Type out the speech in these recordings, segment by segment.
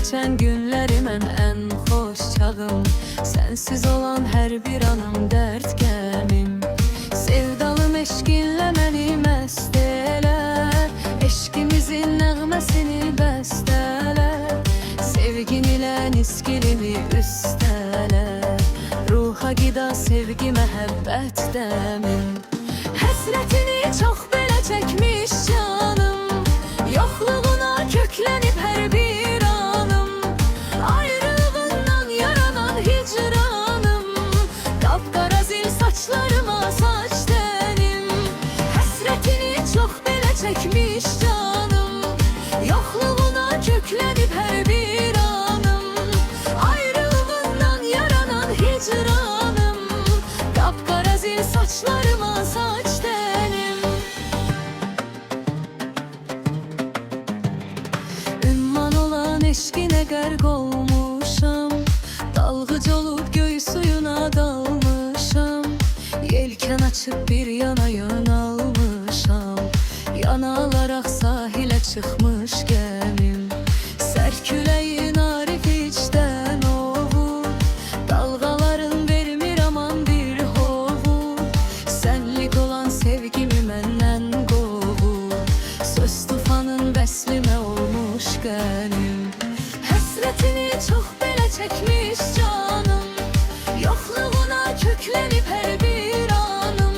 geçen günlərimən ən xoş çağım. Sensiz olan hər bir anım dərd qəmim. Sevdalım eşqinlə məni məst elə, eşqimizin nəğməsini bəstələ. Sevgin ilə niskilimi üstələ, ruha qida sevgi məhəbbət dəmim. Həsrətini çox belə çəkmiş canım, yoxluğuna köklənib hər bir anım. Ayrılığından yaranan hicranım, qapqara zil saçlarıma saç tənim. Həsrətini çox belə çəkmiş canım, yoxluğuna köklənib hər bir anım. Ayrılığından yaranan hicranım, qapqara zil saçlarıma saç tənim. Ümman olan eşqinə qərq olmuşam, dalğıc olub göy suyuna dalmışam. Yelkən açıb bir yana yönalmışam, yana alaraq sahilə çıxmış gəmim. Sərküləyin arif içdən ovur, dalğaların vermir aman bir hovur. Sənlik olan sevgimi məndən qovur, söz tufanın vəslimə olmuş qənim. Həsrətini çox belə çəkmiş canım, yoxluğuna köklənib hər bir anım.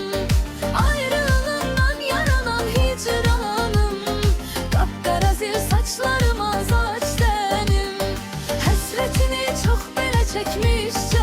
Ayrılığından yaranan hicranım, qapqara zil saçlarıma saç tənim. Həsrətini çox belə çəkmiş canım,